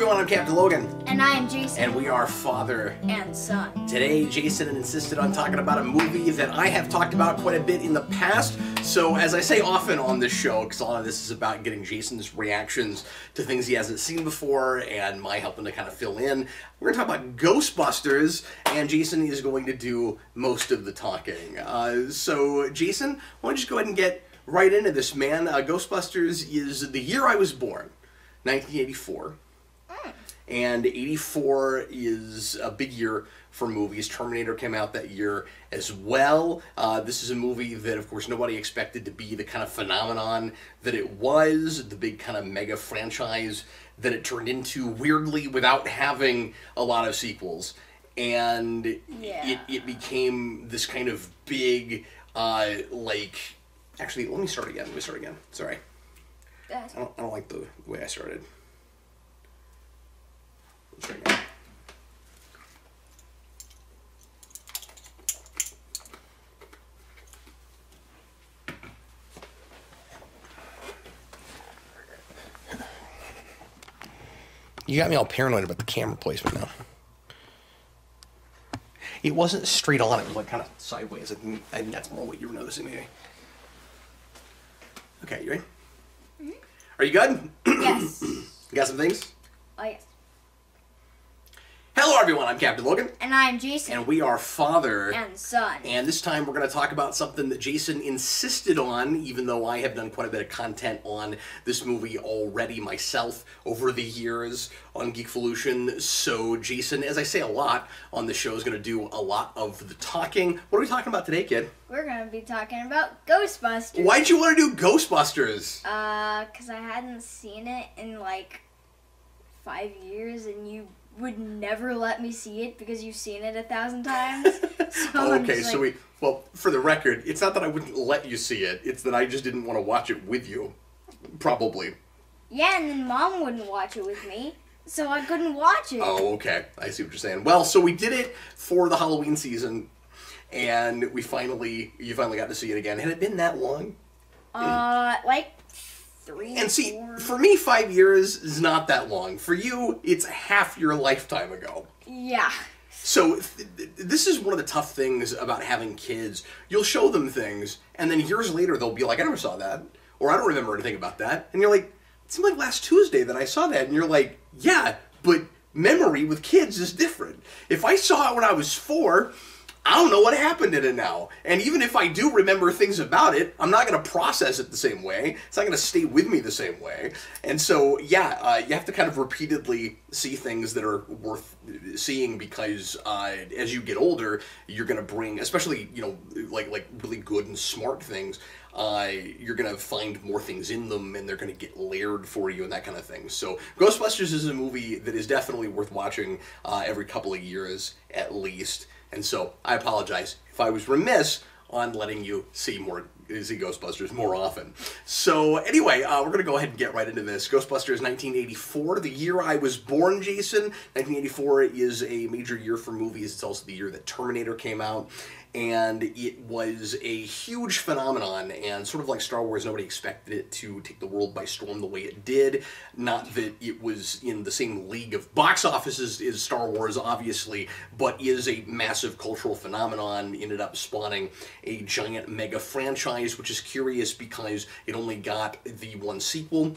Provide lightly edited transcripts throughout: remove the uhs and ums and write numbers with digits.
everyone, I'm Captain Logan. And I am Jayson. And we are father and son. Today, Jayson insisted on talking about a movie that I have talked about quite a bit in the past. So, as I say often on this show, because a lot of this is about getting Jayson's reactions to things he hasn't seen before and my helping to kind of fill in, we're going to talk about Ghostbusters, and Jayson is going to do most of the talking. So, Jayson, why don't you just go ahead and get right into this, man. Ghostbusters is the year I was born, 1984. And 84 is a big year for movies. Terminator came out that year as well. This is a movie that, of course, nobody expected to be the kind of phenomenon that it was, the big kind of mega franchise that it turned into, weirdly, without having a lot of sequels. And it became this kind of big, Actually, let me start again. Sorry. I don't like the way I started. Let's try again. You got me all paranoid about the camera placement now. It wasn't straight on, it was like kind of sideways. I think that's more what you were noticing, maybe. Okay, you ready? Mm-hmm. Are you good? Yes. You got some things? Oh, yes. Hello, everyone. I'm Captain Logan. And I'm Jayson. And we are father and son. And this time we're going to talk about something that Jayson insisted on, even though I have done quite a bit of content on this movie already myself over the years on Geekvolution. So Jayson, as I say a lot on the show, is going to do a lot of the talking. What are we talking about today, kid? We're going to be talking about Ghostbusters. Why'd you want to do Ghostbusters? Because I hadn't seen it in like 5 years, and you would never let me see it because you've seen it 1,000 times. So okay, so well, for the record, it's not that I wouldn't let you see it, it's that I just didn't want to watch it with you. Probably. Yeah, and then Mom wouldn't watch it with me, so I couldn't watch it. Oh, okay. I see what you're saying. Well, so we did it for the Halloween season, and you finally got to see it again. Had it been that long? Like 3 and see, 4. For me, 5 years is not that long. For you, it's half your lifetime ago. Yeah. So this is one of the tough things about having kids. You'll show them things, and then years later they'll be like, I never saw that, or I don't remember anything about that. And you're like, it seemed like last Tuesday that I saw that. And you're like, yeah, but memory with kids is different. If I saw it when I was 4... I don't know what happened in it now. And even if I do remember things about it, I'm not going to process it the same way. It's not going to stay with me the same way. And so, yeah, you have to kind of repeatedly see things that are worth seeing because as you get older, you're going to bring, especially, you know, like really good and smart things, you're going to find more things in them and they're going to get layered for you and that kind of thing. So Ghostbusters is a movie that is definitely worth watching every couple of years at least. And so, I apologize if I was remiss on letting you see Ghostbusters more often. So, anyway, we're going to go ahead and get right into this. Ghostbusters 1984, the year I was born, Jayson. 1984 is a major year for movies. It's also the year that Terminator came out. And it was a huge phenomenon, and sort of like Star Wars, nobody expected it to take the world by storm the way it did. Not that it was in the same league of box offices as Star Wars, obviously, but is a massive cultural phenomenon. Ended up spawning a giant mega franchise, which is curious because it only got the one sequel.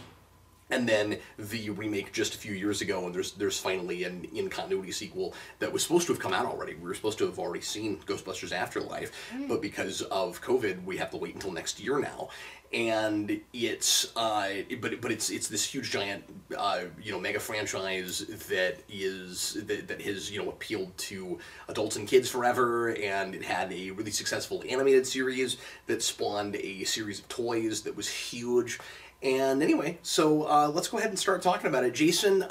And then the remake just a few years ago, and there's finally an in-continuity sequel that was supposed to have come out already. We were supposed to have already seen Ghostbusters Afterlife, but because of COVID, we have to wait until next year now. And it's it's this huge giant mega franchise that has appealed to adults and kids forever, and it had a really successful animated series that spawned a series of toys that was huge. And anyway, so let's go ahead and start talking about it. Jayson,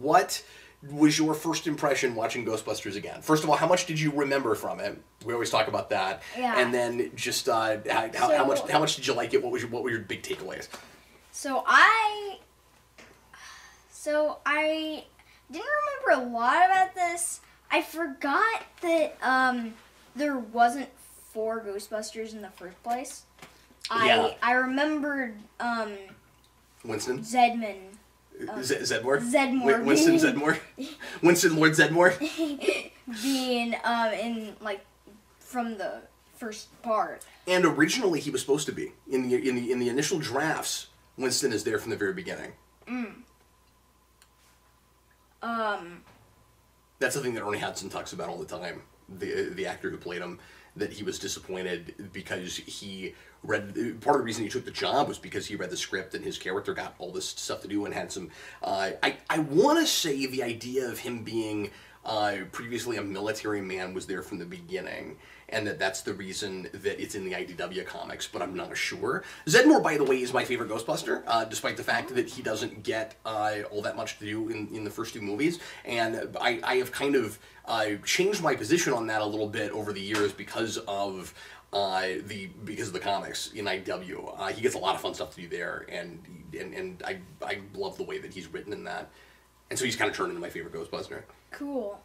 what was your first impression watching Ghostbusters again? First of all, how much did you remember from it? We always talk about that. Yeah. And then just how much did you like it? What were your big takeaways? So I didn't remember a lot about this. I forgot that there wasn't 4 Ghostbusters in the first place. I remembered Winston? Zedman Zedmore? Zedmore. Winston Zedmore? Winston Lord Zedmore? Being in like from the first part. And originally he was supposed to be in the initial drafts. Winston is there from the very beginning. That's the thing that Ernie Hudson talks about all the time. The actor who played him, that he was disappointed because he read. Part of the reason he took the job was because he read the script and his character got all this stuff to do and had some. I want to say the idea of him being previously a military man was there from the beginning, and that's the reason that it's in the IDW comics, but I'm not sure. Zedmore, by the way, is my favorite Ghostbuster, despite the fact that he doesn't get all that much to do in the first two movies, and I have kind of changed my position on that a little bit over the years because of the comics in IDW. He gets a lot of fun stuff to do there, and I love the way that he's written in that, and so he's kind of turned into my favorite Ghostbuster. Cool.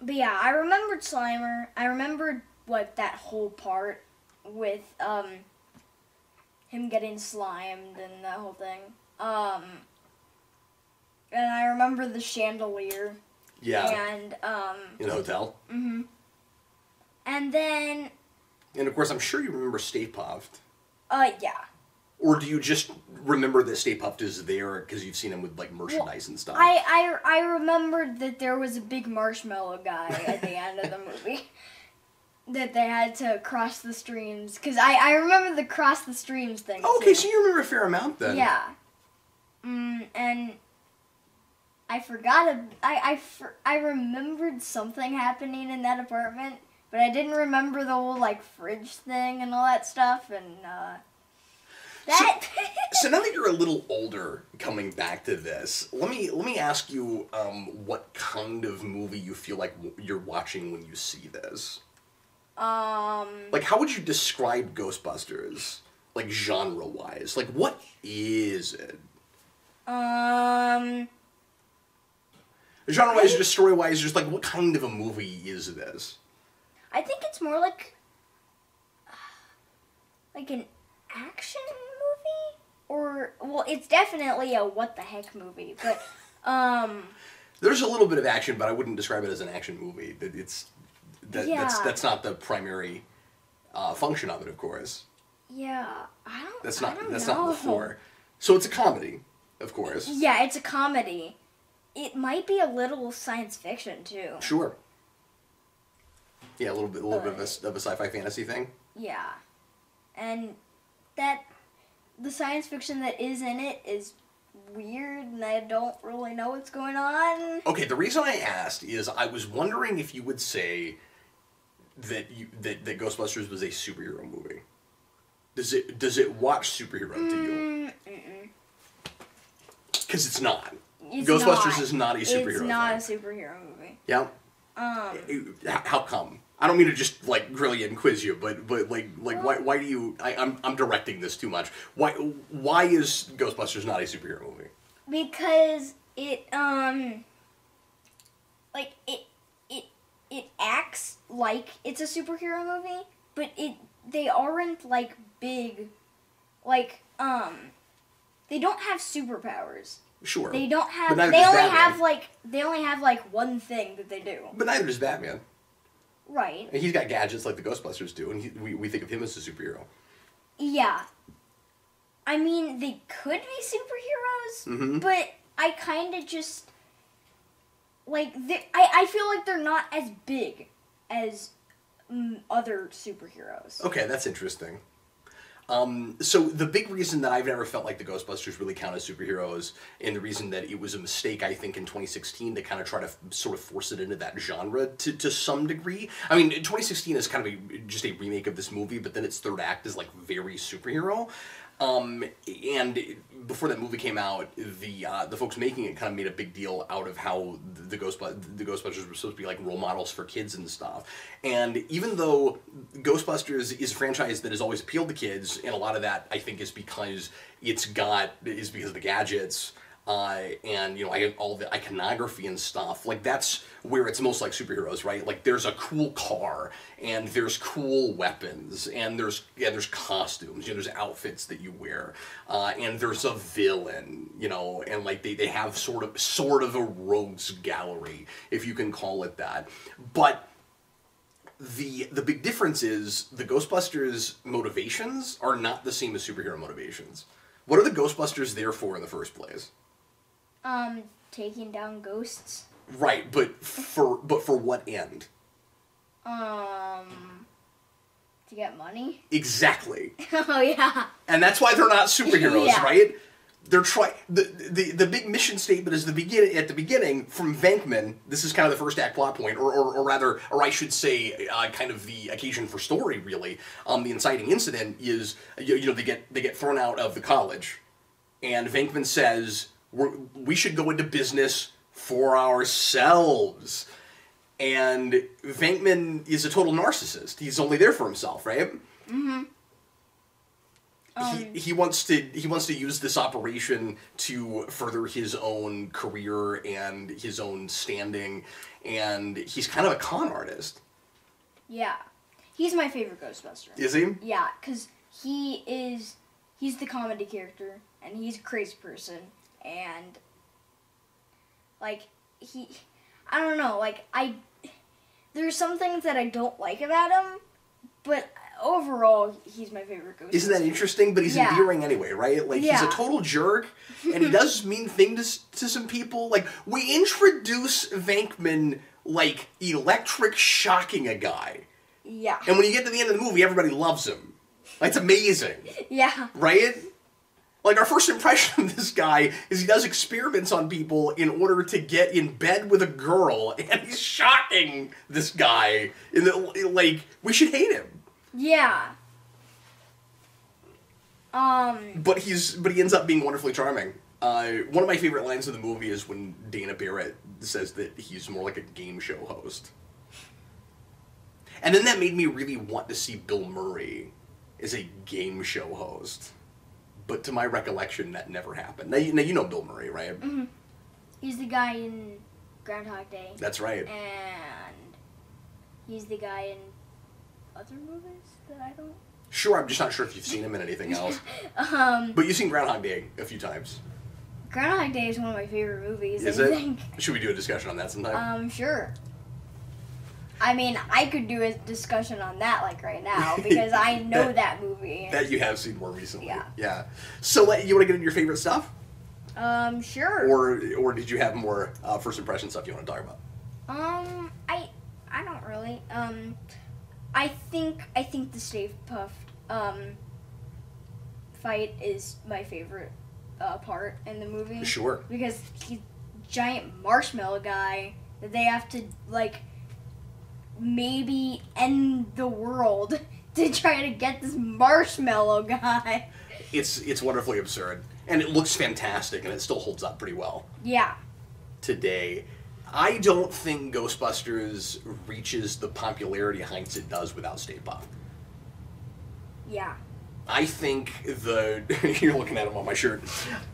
But yeah, I remembered Slimer. I remembered like that whole part with him getting slimed and that whole thing. And I remember the chandelier. Yeah. And in the hotel. Mhm. And then. And of course, I'm sure you remember Stay Puft. Yeah. Or do you just remember that Stay Puft is there because you've seen him with like merchandise and stuff? I remembered that there was a big marshmallow guy at the end of the movie. That they had to cross the streams. Because I remember the cross the streams thing. Oh, okay, so you remember a fair amount then. Yeah. And I forgot. I remembered something happening in that apartment. But I didn't remember the whole like fridge thing and all that stuff. And that. So now that you're a little older, coming back to this, let me ask you what kind of movie you feel like you're watching when you see this. Like, how would you describe Ghostbusters, like genre-wise? Like, what is it? Genre-wise, just story-wise, just like what kind of a movie is this? I think it's more like an action movie, or well, it's definitely a what the heck movie. But there's a little bit of action, but I wouldn't describe it as an action movie. That's not the primary function of it, of course. Yeah, I don't. That's not before. So it's a comedy, of course. Yeah, it's a comedy. It might be a little science fiction too. Sure. Yeah, a little bit of a sci-fi fantasy thing. Yeah, and that the science fiction that is in it is weird, and I don't really know what's going on. Okay, the reason I asked is I was wondering if you would say that that Ghostbusters was a superhero movie. Does it watch superhero to you? Because it's not. Ghostbusters is not a superhero. It's not a superhero movie. Yeah. How come? I don't mean to just like grill you and quiz you, but why do you? I'm directing this too much. Why is Ghostbusters not a superhero movie? Because it acts like it's a superhero movie, but they aren't like big, like they don't have superpowers. Sure. They don't have. They only have like one thing that they do. But neither does Batman. Right. And he's got gadgets like the Ghostbusters do, and we think of him as a superhero. Yeah. I mean, they could be superheroes, but I kind of just like I feel like they're not as big as other superheroes. Okay, that's interesting. So the big reason that I've never felt like the Ghostbusters really count as superheroes, and the reason that it was a mistake, I think, in 2016 to kind of try to sort of force it into that genre to some degree. I mean, 2016 is kind of just a remake of this movie, but then its third act is like very superhero. And before that movie came out, the folks making it kind of made a big deal out of how the Ghostbusters were supposed to be like role models for kids and stuff. And even though Ghostbusters is a franchise that has always appealed to kids, and a lot of that I think is because of the gadgets. and you know, I all the iconography and stuff. Like that's where it's most like superheroes, right? Like there's a cool car, and there's cool weapons, and there's costumes, you know, there's outfits that you wear, and there's a villain, you know, and like they have sort of a rogues gallery, if you can call it that. But the big difference is the Ghostbusters motivations are not the same as superhero motivations. What are the Ghostbusters there for in the first place? Taking down ghosts. Right, but for what end? To get money. Exactly. Oh yeah. And that's why they're not superheroes, Yeah. right? They're the big mission statement is at the beginning from Venkman. This is kind of the first act plot point, or I should say, kind of the occasion for story. Really, the inciting incident is you know they get thrown out of the college, and Venkman says we should go into business for ourselves, and Venkman is a total narcissist. He's only there for himself, right? Mm-hmm. He wants to use this operation to further his own career and his own standing, and he's kind of a con artist. Yeah. He's my favorite Ghostbuster. Is he? Yeah, because he's the comedy character, and he's a crazy person, and, like, I don't know, like, there's some things that I don't like about him, but overall, he's my favorite Ghostbuster. Isn't that interesting? But he's endearing anyway, right? Like, he's a total jerk, and he does mean things to some people. Like, we introduce Venkman, like, electric shocking a guy. Yeah. And when you get to the end of the movie, everybody loves him. Like, it's amazing. Yeah. Right? Like, our first impression of this guy is he does experiments on people in order to get in bed with a girl, and he's shocking this guy. Like, we should hate him. Yeah. But he ends up being wonderfully charming. One of my favorite lines of the movie is when Dana Barrett says that he's more like a game show host. And then that made me really want to see Bill Murray as a game show host. But to my recollection, that never happened. Now you know Bill Murray, right? Mm-hmm. He's the guy in Groundhog Day. That's right. And he's the guy in other movies that I don't... Sure, I'm just not sure if you've seen him in anything else. But you've seen Groundhog Day a few times. Groundhog Day is one of my favorite movies, Is I it? think. Should we do a discussion on that sometime? Sure. I mean, I could do a discussion on that, like, right now, because I know that movie. That you have seen more recently. Yeah. Yeah. So, you want to get into your favorite stuff? Sure. Or did you have more first impression stuff you want to talk about? I don't really. I think the Stay Puft fight is my favorite part in the movie. Sure. Because he's a giant marshmallow guy that they have to, like, maybe end the world to try to get this marshmallow guy. It's wonderfully absurd. And it looks fantastic, and it still holds up pretty well. Yeah. Today. I don't think Ghostbusters reaches the popularity heights it does without Stay Puft. Yeah. I think you're looking at him on my shirt.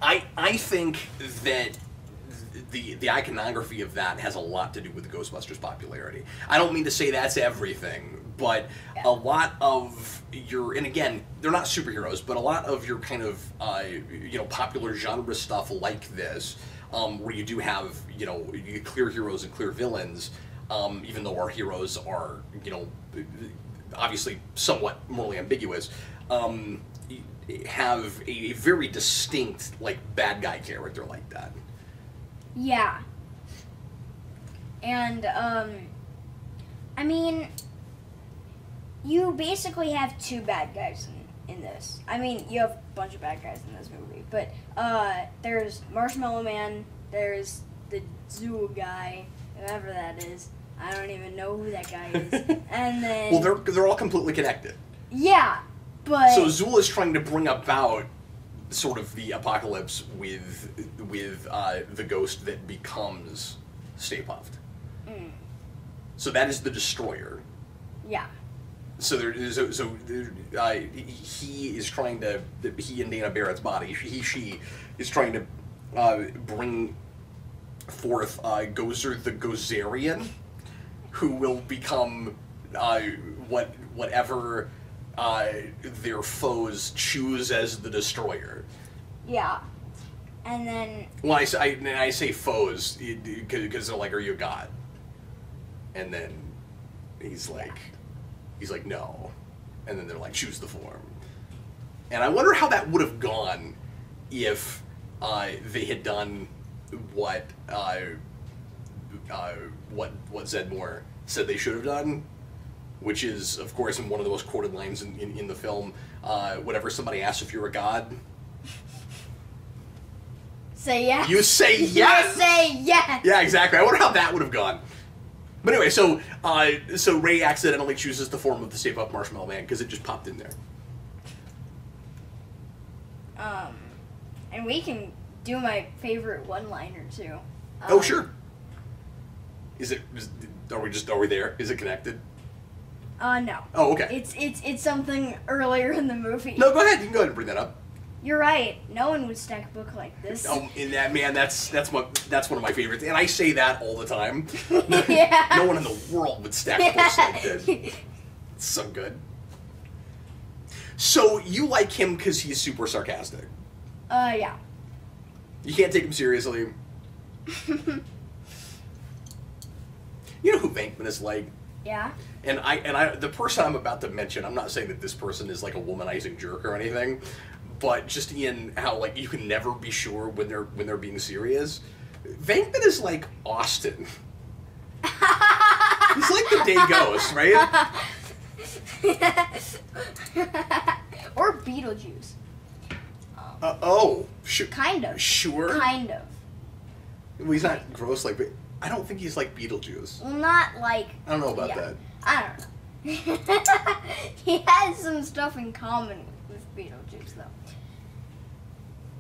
I think that the iconography of that has a lot to do with the Ghostbusters popularity. I don't mean to say that's everything, but a lot of your, and again, they're not superheroes, but a lot of your kind of popular genre stuff like this, where you do have clear heroes and clear villains, even though our heroes are obviously somewhat morally ambiguous, have a very distinct bad guy character like that. Yeah. And, I mean, you basically have two bad guys in this. I mean, you have a bunch of bad guys in this movie, but, there's Marshmallow Man, there's the Zool guy, whoever that is. I don't even know who that guy is. And then... Well, they're all completely connected. Yeah, but... So Zool is trying to bring about sort of the apocalypse with the ghost that becomes Stay Puft. Mm. So that is the destroyer. Yeah. So he is trying to, he and Dana Barrett's body, she is trying to bring forth Gozer the Gozerian, who will become whatever their foes choose as the destroyer. Yeah. And then... When I say foes, because they're like, are you a god? And then he's like, no. And then they're like, choose the form. And I wonder how that would have gone if they had done what Zedmore said they should have done, which is, of course, in one of the most quoted lines in the film, whenever somebody asks if you're a god, say yes. You say yes. You say yes. Yeah, exactly. I wonder how that would have gone. But anyway, so Ray accidentally chooses the form of the Stay Puft Marshmallow Man because it just popped in there. And we can do my favorite one-liner too. Oh, sure. Are we there? Is it connected? No. Oh, okay. It's something earlier in the movie. No, go ahead. You can go ahead and bring that up. You're right. No one would stack a book like this. Oh, and that's one of my favorites, and I say that all the time. Yeah. No one in the world would stack books like this. It's so good. So you like him because he's super sarcastic. Yeah. You can't take him seriously. You know who Venkman is like? Yeah. And I the person I'm about to mention, I'm not saying that this person is like a womanizing jerk or anything, but just in how like you can never be sure when they're being serious. Venkman is like Austin. He's like the day ghost, right? Or Beetlejuice. Kind of. Sure. Kind of. Well, he's not gross like, but I don't think he's like Beetlejuice. Well, not like... I don't know about that. I don't know. He has some stuff in common with Beetlejuice, though.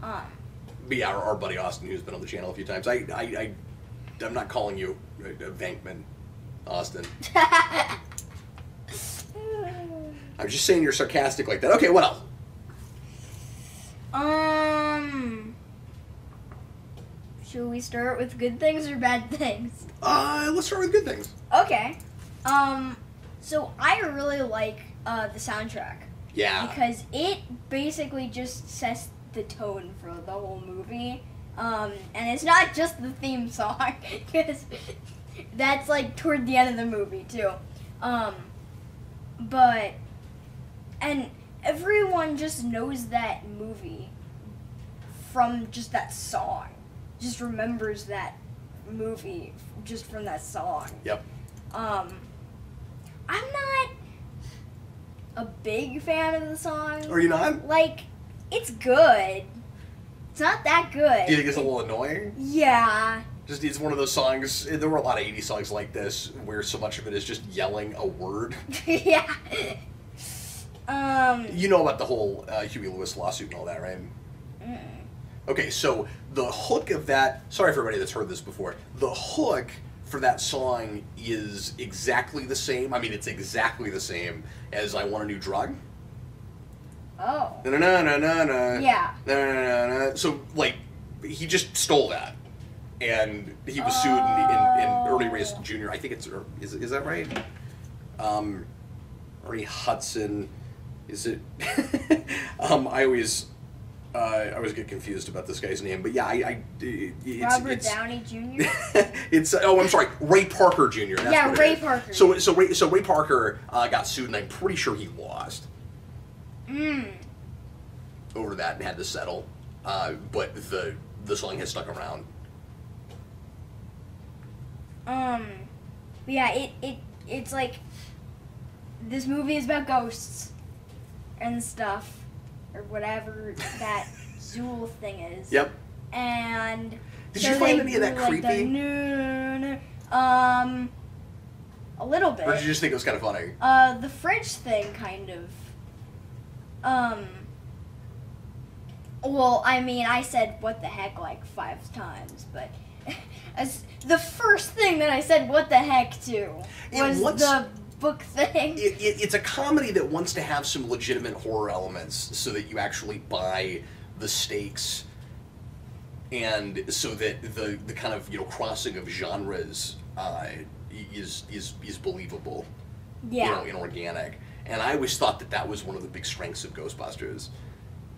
But yeah, our buddy Austin, who's been on the channel a few times, I'm not calling you Venkman, Austin. I'm just saying you're sarcastic like that. Okay, what else? Should we start with good things or bad things? Let's start with good things. Okay. So I really like the soundtrack. Yeah. Because it basically just sets the tone for the whole movie. And it's not just the theme song, because that's like toward the end of the movie too. And everyone just knows that movie from just that song. Just remembers that movie just from that song. Yep. I'm not a big fan of the song. Are you not? Like, it's good. It's not that good. Do you think it's a little annoying? Yeah. Just it's one of those songs. There were a lot of 80s songs like this where so much of it is just yelling a word. Yeah. You know about the whole Huey Lewis lawsuit and all that, right? Okay, so the hook of that... Sorry for everybody that's heard this before. The hook for that song is exactly the same. I mean, it's exactly the same as I Want a New Drug. Oh. Na-na-na-na-na. Yeah. Na-na-na-na. So, like, he just stole that. And he was sued in Ernie Reyes Jr. I think it's... Is that right? Ernie Hudson... Is it... I always get confused about this guy's name, but yeah, Robert Downey Jr. I'm sorry, Ray Parker Jr. That's yeah, what Ray Parker. So Ray Parker got sued, and I'm pretty sure he lost. Over that and had to settle, but the song has stuck around. Yeah, it's like this movie is about ghosts and stuff. Or whatever that Zool thing is. Yep. And did you find any of that creepy? A little bit. Or did you just think it was kind of funny? The fridge thing, kind of. Well, I mean, I said what the heck like 5 times, but as the first thing that I said what the heck to was the book thing. It's a comedy that wants to have some legitimate horror elements so that you actually buy the stakes and so that the kind of crossing of genres is believable, Yeah. and organic. And I always thought that was one of the big strengths of Ghostbusters,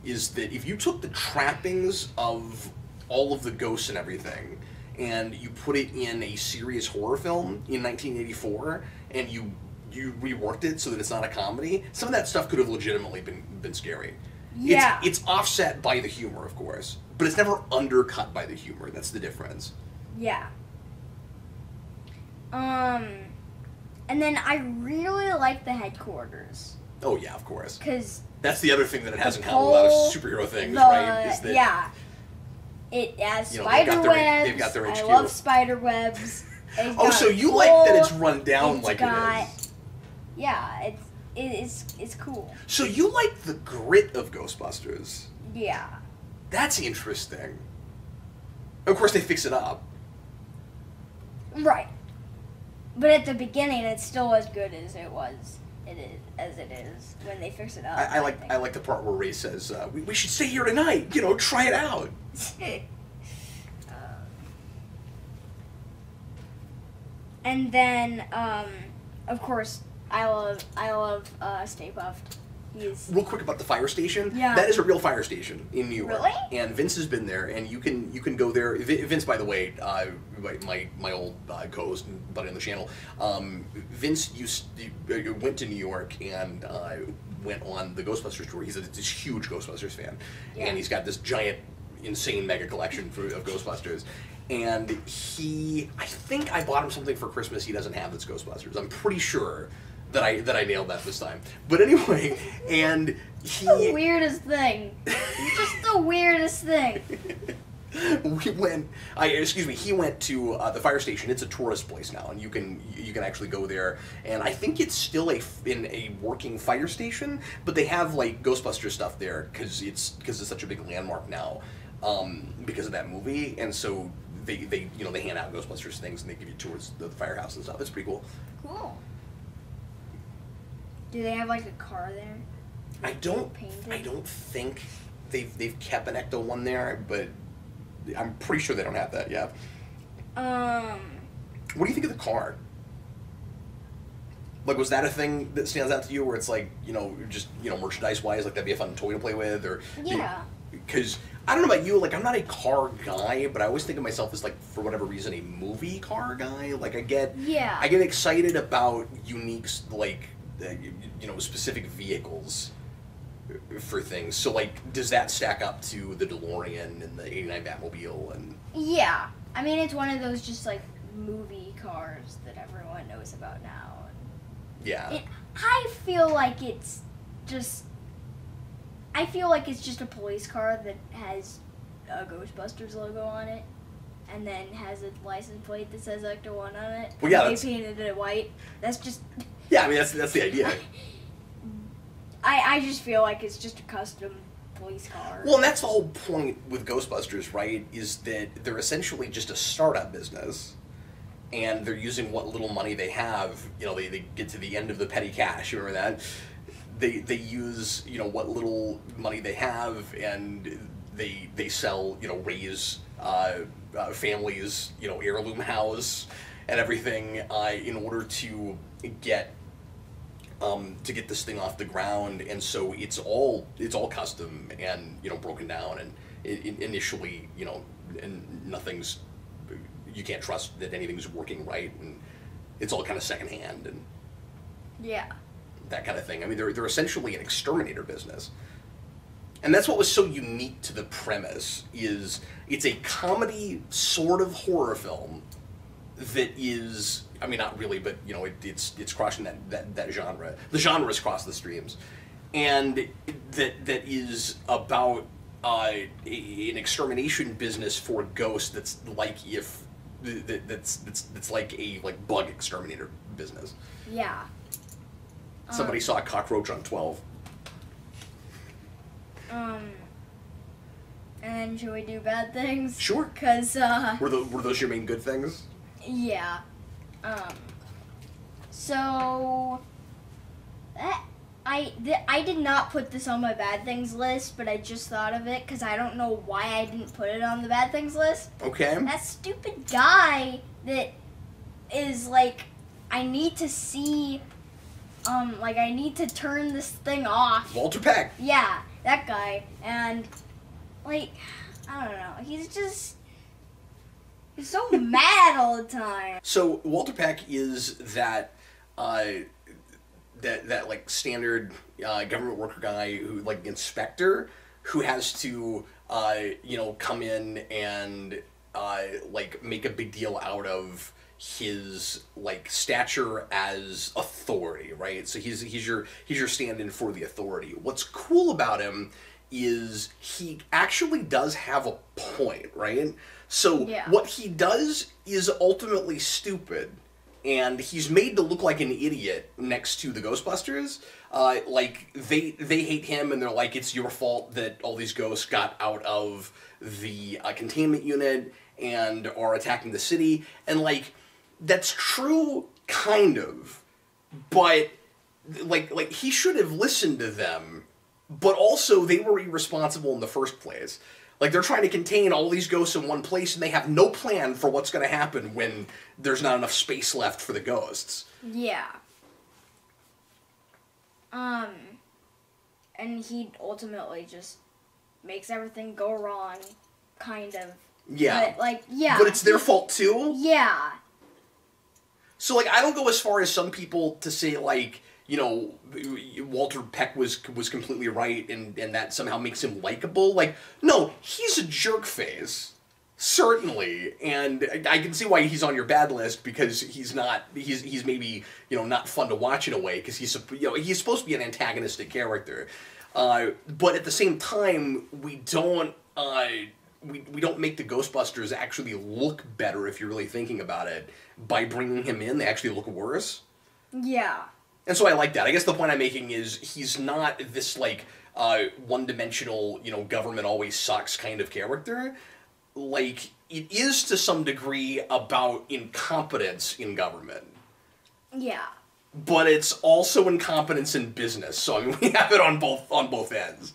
is that if you took the trappings of all of the ghosts and everything, and you put it in a serious horror film in 1984, and you reworked it so that it's not a comedy, some of that stuff could have legitimately been scary. Yeah. It's offset by the humor, of course, but it's never undercut by the humor. That's the difference. Yeah. And then I really like the headquarters. Oh yeah, of course. Because that's the other thing that it has in common with a lot of superhero things, right? Is that, yeah. It has you know, spider webs. They've got their HQ. I love spider webs. Oh, so you like that it's run down like it is? Yeah, it's cool. So you like the grit of Ghostbusters? Yeah. That's interesting. Of course, they fix it up. Right. But at the beginning, it's still as good as it is when they fix it up. I like the part where Ray says, "We should stay here tonight. Try it out." And then, of course, I love Stay Puft. He's real quick about the fire station. Yeah. That is a real fire station in New York. Really? And Vince has been there, and you can go there. Vince, by the way, my old co-host and buddy on the channel, Vince went to New York and went on the Ghostbusters tour. He's this huge Ghostbusters fan, Yeah. and he's got this giant, insane mega collection of Ghostbusters. And I think I bought him something for Christmas he doesn't have that's Ghostbusters. I'm pretty sure that I nailed that this time. But anyway, and he... the weirdest thing. Just the weirdest thing. He went to the fire station. It's a tourist place now, and you can actually go there. And I think it's still in a working fire station, but they have like Ghostbuster stuff there because it's such a big landmark now, because of that movie. And so they hand out Ghostbusters things and they give you tours of the firehouse and stuff. It's pretty cool. Cool. Do they have like a car there? I don't think they've kept an Ecto one there, but I'm pretty sure they don't have that yet. What do you think of the car? Like, was that a thing that stands out to you, where it's like, just merchandise wise, like that'd be a fun toy to play with, or yeah? Because I don't know about you, like I'm not a car guy, but I always think of myself as like, for whatever reason, a movie car guy. Like I get excited about unique, like specific vehicles for things. So like, does that stack up to the DeLorean and the '89 Batmobile? And yeah, I mean it's one of those just like movie cars that everyone knows about now. Yeah. I feel like it's just a police car that has a Ghostbusters logo on it, and then has a license plate that says Ecto 1 on it. Well, yeah, they painted it white. That's just. Yeah, I mean that's the idea. I just feel like it's just a custom police car. Well, and that's the whole point with Ghostbusters, right? Is that they're essentially just a startup business, and they're using what little money they have. They get to the end of the petty cash. You remember that? They use what little money they have, and they sell Ray's family's heirloom house and everything in order to get this thing off the ground. And so it's all custom and broken down, and initially and nothing's, you can't trust that anything's working right, and it's all kind of secondhand and yeah, that kind of thing. I mean, they're essentially an exterminator business. And that's what was so unique to the premise, is it's a comedy sort of horror film that is, I mean, not really, but it's crossing that genre. The genres cross the streams. And that is about an extermination business for ghosts that's like that's like a bug exterminator business. yeah. Somebody saw a cockroach on 12. And should we do bad things? Sure. 'Cause Were those your main good things? yeah. So I did not put this on my bad things list, but I just thought of it because I don't know why I didn't put it on the bad things list. Okay. That stupid guy that is like, I need to see, I need to turn this thing off. Walter Peck. Yeah, that guy. And, like, I don't know. He's so mad all the time. So Walter Peck is that like standard government worker guy who, like, inspector who has to come in and like make a big deal out of his, like, stature as authority, right? So he's your stand-in for the authority. What's cool about him is he actually does have a point, right? So what he does is ultimately stupid, and he's made to look like an idiot next to the Ghostbusters. Like, they hate him, and they're like, it's your fault that all these ghosts got out of the containment unit and are attacking the city. And, like, that's true, kind of. But, like he should have listened to them, but also they were irresponsible in the first place. Like, they're trying to contain all these ghosts in one place, and they have no plan for what's going to happen when there's not enough space left for the ghosts. Yeah. And he ultimately just makes everything go wrong, kind of. Yeah. But, like, yeah. But it's their fault, too? Yeah. So, like, I don't go as far as some people to say, like, Walter Peck was completely right, and that somehow makes him likable. Like, no, he's a jerk face, certainly, and I can see why he's on your bad list, because he's maybe not fun to watch in a way, because he's supposed to be an antagonistic character, but at the same time we don't make the Ghostbusters actually look better, if you're really thinking about it. By bringing him in, they actually look worse. Yeah. And so I like that. I guess the point I'm making is he's not this, like, one-dimensional, government always sucks kind of character. Like, it is to some degree about incompetence in government. Yeah. But it's also incompetence in business. So, I mean, we have it on both ends.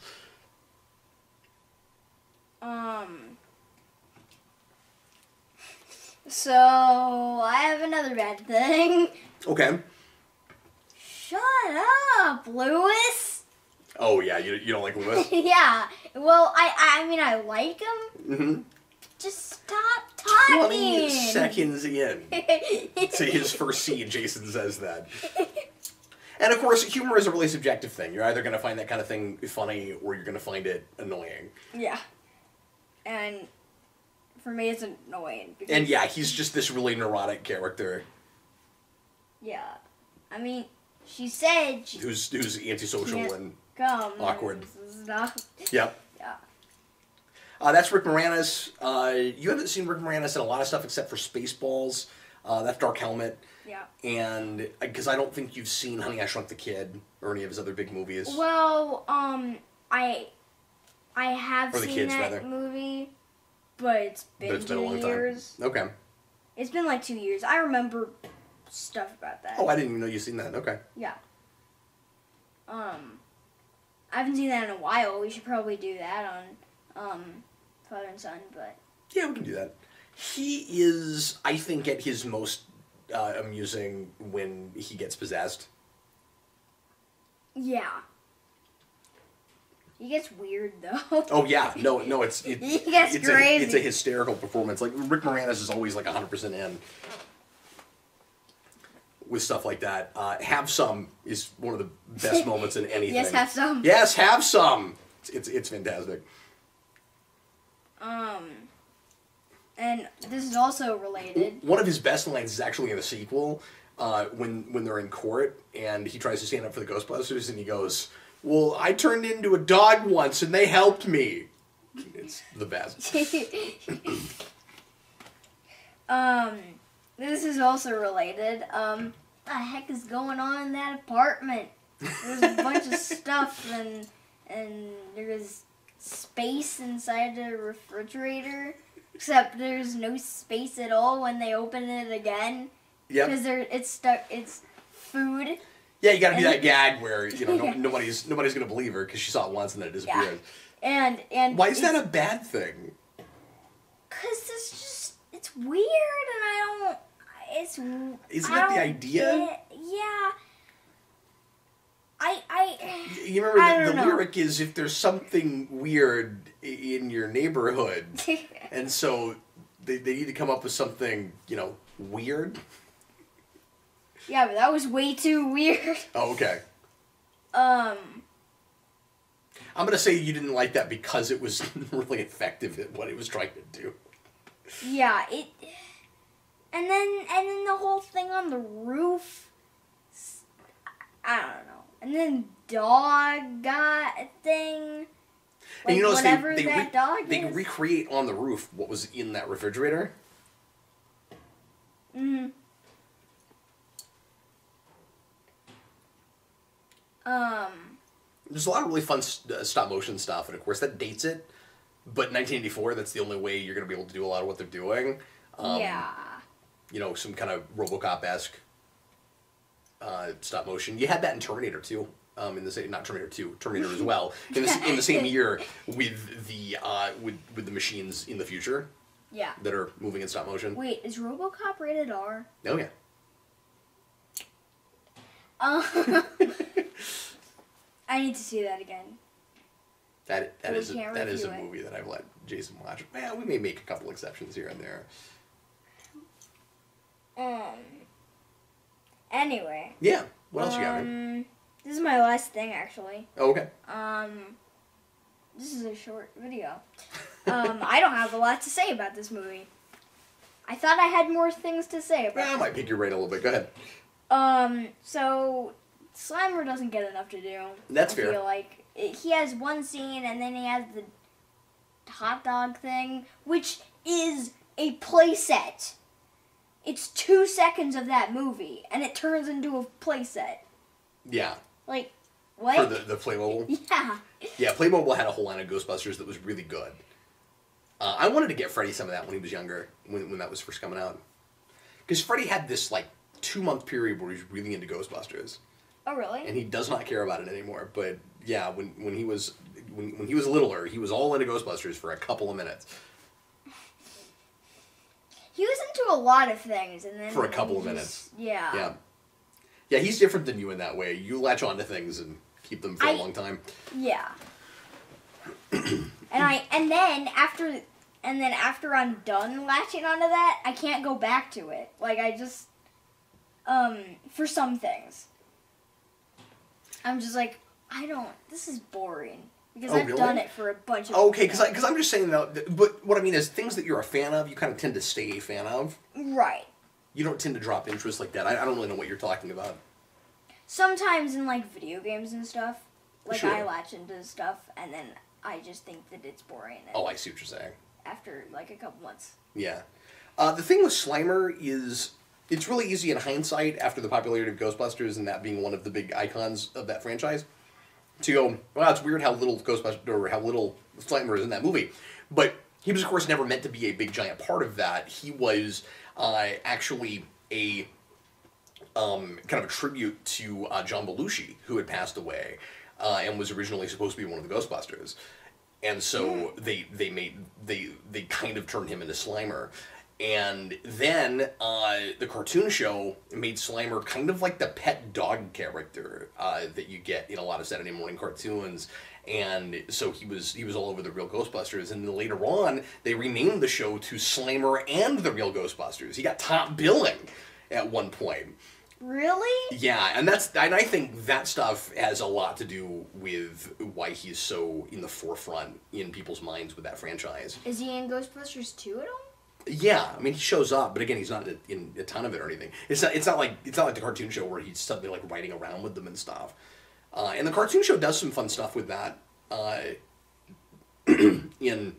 So, I have another bad thing. Okay. Shut up, Lewis! Oh, yeah, you don't like Lewis? Yeah. Well, I mean, I like him. Mm-hmm. Just stop talking! 20 seconds in to his first scene, Jayson says that. And, of course, humor is a really subjective thing. You're either going to find that kind of thing funny, or you're going to find it annoying. Yeah. And for me, it's annoying. And, yeah, he's just this really neurotic character. Yeah. I mean, she said... Who's antisocial and come awkward. Stuff. Yep. Yeah. That's Rick Moranis. You haven't seen Rick Moranis in a lot of stuff except for Spaceballs. That's Dark Helmet. Yeah. And because I don't think you've seen Honey, I Shrunk the Kid or any of his other big movies. Well, I have or the seen kids, that rather. movie, but it's been a long years. time. Okay. It's been like 2 years. I remember stuff about that. Oh, I didn't even know you'd seen that. Okay. Yeah. I haven't seen that in a while. We should probably do that on Father and Son, but... Yeah, we can do that. He is, I think, at his most amusing when he gets possessed. Yeah. He gets weird, though. Oh, yeah. No, it's he gets crazy. It's a hysterical performance. Like, Rick Moranis is always, like, 100% in with stuff like that. Have Some is one of the best moments in anything. Yes, Have Some. Yes, Have Some! It's fantastic. And this is also related. One of his best lines is actually in the sequel, when they're in court, and he tries to stand up for the Ghostbusters, and he goes, "Well, I turned into a dog once, and they helped me." It's the best. This is also related. What the heck is going on in that apartment? There's a bunch of stuff, and there's space inside the refrigerator, except there's no space at all when they open it again. Yep. Because it's stuck. It's food. Yeah, you gotta do that gag where, you know, nobody's gonna believe her because she saw it once and then it disappeared. Yeah. And why is that a bad thing? Because it's weird, and I don't. Isn't that the idea? Yeah. You remember the lyric is, if there's something weird in your neighborhood, and so they need to come up with something, you know, weird. Yeah, but that was way too weird. Oh, okay. I'm gonna say you didn't like that because it was really effective at what it was trying to do. Yeah, and then the whole thing on the roof. I don't know. And then dog got a thing. Like, and you notice whatever that dog they is. recreate on the roof what was in that refrigerator. Mm-hmm. There's a lot of really fun stop motion stuff, and of course that dates it. But 1984, that's the only way you're going to be able to do a lot of what they're doing. Yeah. You know, some kind of Robocop-esque stop motion. You had that in Terminator 2. In the same, not Terminator 2, Terminator as well. In the same year with the machines in the future. Yeah. That are moving in stop motion. Wait, is Robocop rated R? Oh yeah. I need to see that again. That is a movie that I've let Jason watch. Well, we may make a couple exceptions here and there. Anyway. Yeah. What else you got, man? This is my last thing, actually. Oh, okay. This is a short video. I don't have a lot to say about this movie. I thought I had more things to say about it. I might pick your brain a little bit. Go ahead. So Slimer doesn't get enough to do. That's fair. I feel like he has one scene, and then he has the hot dog thing, which is a playset. It's 2 seconds of that movie, and it turns into a playset. Yeah. Like, what? For the Playmobil? Yeah. Yeah, Playmobil had a whole line of Ghostbusters that was really good. I wanted to get Freddy some of that when he was younger, when that was first coming out. Because Freddy had this, like, 2-month period where he was really into Ghostbusters. Oh, really? And he does not care about it anymore. But, yeah, when he was littler, he was all into Ghostbusters for a couple of minutes. He was into a lot of things, and then... For a couple of minutes. Yeah. Yeah. Yeah, he's different than you in that way. You latch on to things and keep them for a long time. Yeah. and then after I'm done latching onto that, I can't go back to it. Like, I just for some things. I'm just like, this is boring. Because I've done it for a bunch of okay, because I'm just saying, though, but what I mean is things that you're a fan of, you kind of tend to stay a fan of. Right. You don't tend to drop interest like that. I don't really know what you're talking about. Sometimes in, like, video games and stuff, like, sure. I latch into stuff, and then I just think that it's boring. Oh, I see what you're saying. After, like, a couple months. Yeah. The thing with Slimer is, it's really easy in hindsight, after the popularity of Ghostbusters and that being one of the big icons of that franchise, to go, well, it's weird how little Slimer is in that movie. But he was, of course, never meant to be a big, giant part of that. He was actually a kind of a tribute to John Belushi, who had passed away and was originally supposed to be one of the Ghostbusters. And so they kind of turned him into Slimer. And then the cartoon show made Slimer kind of like the pet dog character that you get in a lot of Saturday morning cartoons. And so he was all over the Real Ghostbusters. And then later on, they renamed the show to Slimer and the Real Ghostbusters. He got top billing at one point. Really? Yeah, and I think that stuff has a lot to do with why he's so in the forefront in people's minds with that franchise. Is he in Ghostbusters 2 at all? Yeah, I mean, he shows up, but again, he's not in a ton of it or anything. It's not like the cartoon show where he's suddenly like riding around with them and stuff. And the cartoon show does some fun stuff with that, in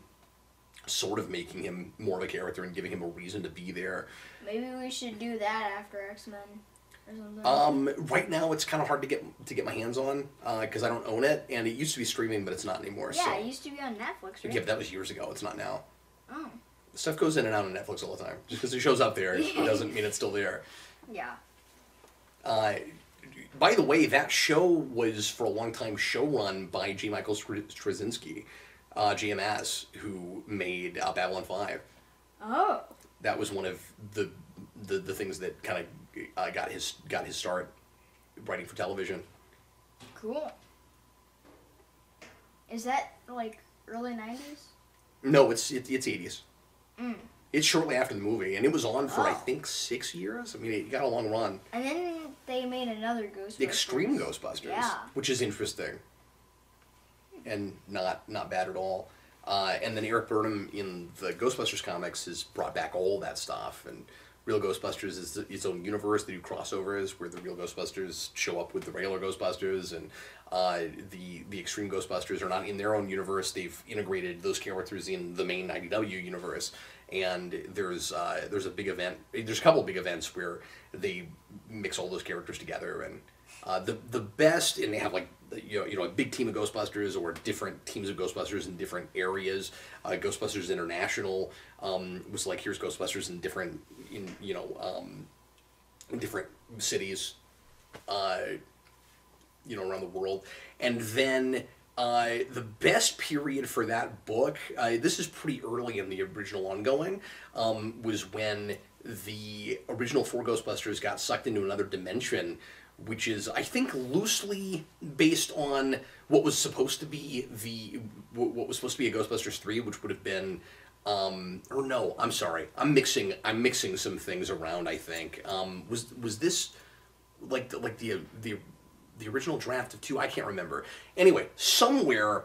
sort of making him more of a character and giving him a reason to be there. Maybe we should do that after X-Men or something. Right now it's kind of hard to get my hands on because I don't own it, and it used to be streaming, but it's not anymore. Yeah, so. it used to be on Netflix, right? Yeah, but that was years ago. It's not now. Oh. Stuff goes in and out of Netflix all the time. Just because it shows up there, it doesn't mean it's still there. Yeah. By the way, that show was for a long time show run by G. Michael Straczynski, GMS, who made Babylon 5. Oh. That was one of the things that kind of got his start writing for television. Cool. Is that like early 90s? No, it's 80s. Mm. It's shortly after the movie, and it was on for I think 6 years. I mean, it got a long run. And then they made another Ghostbusters. The Extreme Ghostbusters, yeah. which is interesting, and not bad at all. And then Eric Burnham in the Ghostbusters comics has brought back all that stuff. And Real Ghostbusters is its own universe. They do crossovers where the real Ghostbusters show up with the regular Ghostbusters, and the Extreme Ghostbusters are not in their own universe. They've integrated those characters in the main 90W universe. And there's a big event. There's a couple of big events where they mix all those characters together, and the best. And they have like a big team of Ghostbusters or different teams of Ghostbusters in different areas. Ghostbusters International was like, here's Ghostbusters in different in different cities, around the world. And then the best period for that book, this is pretty early in the original ongoing, was when the original 4 Ghostbusters got sucked into another dimension, which is, I think, loosely based on what was supposed to be a Ghostbusters 3, which would have been, or no, I'm sorry, I'm mixing some things around. I think was this like the original draft of 2? I can't remember. Anyway, somewhere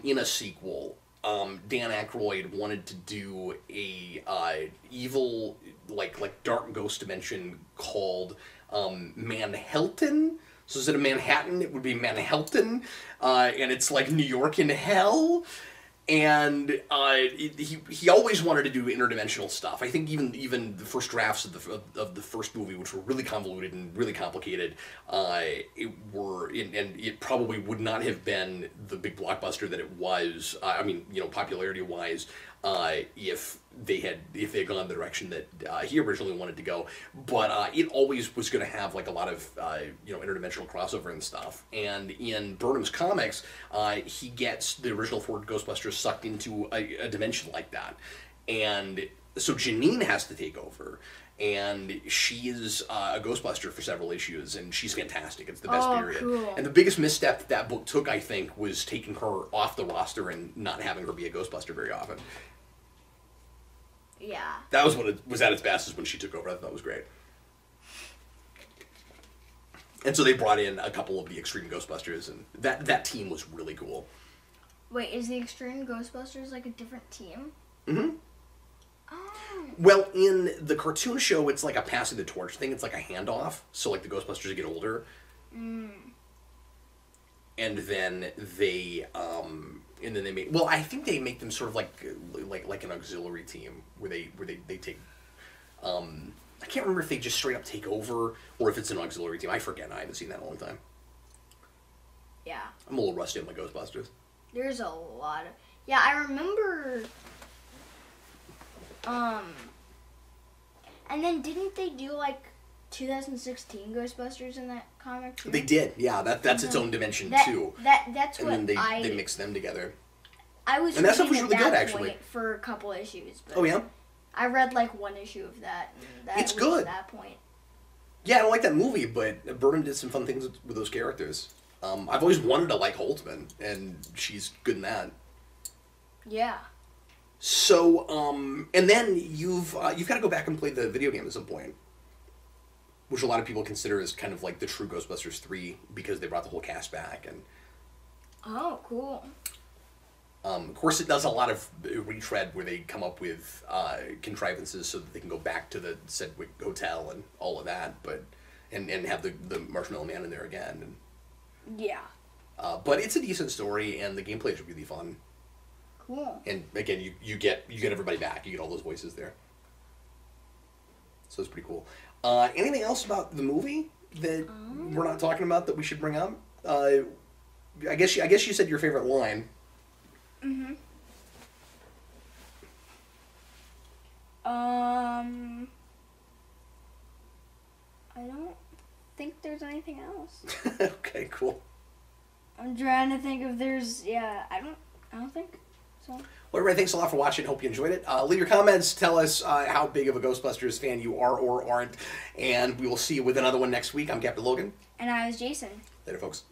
in a sequel, Dan Aykroyd wanted to do a evil like dark ghost dimension called Manhattan. So instead of Manhattan, it would be Manhattan, and it's like New York in hell. And he always wanted to do interdimensional stuff. I think even the first drafts of the first movie, which were really convoluted and really complicated, it probably would not have been the big blockbuster that it was. Popularity wise, if they had gone the direction that he originally wanted to go. But it always was going to have like a lot of interdimensional crossover and stuff. And in Burnham's comics, he gets the original 4 Ghostbusters sucked into a dimension like that, and so Janine has to take over. And she is a Ghostbuster for several issues, and she's fantastic. It's the best period. Cool. And the biggest misstep that book took, I think, was taking her off the roster and not having her be a Ghostbuster very often. Yeah. That was when it was at its best, is when she took over. I thought that was great. And so they brought in a couple of the Extreme Ghostbusters, and that team was really cool. Wait, is the Extreme Ghostbusters like a different team? Mm-hmm. Oh. Well, in the cartoon show, it's like a passing the torch thing. It's like a handoff. So, like, the Ghostbusters get older. Mm. And then they make... Well, I think they make them sort of like an auxiliary team, where they take... I can't remember if they just straight up take over, or if it's an auxiliary team. I forget. I haven't seen that in a long time. Yeah. I'm a little rusty on my Ghostbusters. There's a lot of... Yeah, I remember... And then didn't they do, like, 2016 Ghostbusters in that comic, too? They did, yeah. That's its own dimension, too. That's what and then they mix them together. I was and that stuff was reading really at good, that actually. point for a couple issues. But Oh, yeah? I read, like, one issue of that. And that It's was good. At that point. Yeah, I don't like that movie, but Burnham did some fun things with those characters. I've always wanted to like Holtzman, and she's good in that. Yeah. So, and then you've got to go back and play the video game at some point, which a lot of people consider as kind of like the true Ghostbusters 3, because they brought the whole cast back. And Oh, cool. of course, it does a lot of retread where they come up with contrivances so that they can go back to the Sedgwick Hotel and all of that, but and have the Marshmallow Man in there again. And, Yeah. but it's a decent story, and the gameplay is really fun. Cool. And again, you get everybody back. You get all those voices there, so it's pretty cool. Anything else about the movie that we're not talking about that we should bring up? I guess you said your favorite line. Mm-hmm. I don't think there's anything else. Okay, cool. I'm trying to think if there's. Yeah, I don't think so. Well, everybody, thanks a lot for watching. Hope you enjoyed it. Leave your comments. Tell us how big of a Ghostbusters fan you are or aren't. And we will see you with another one next week. I'm Captain Logan. And I was Jason. Later, folks.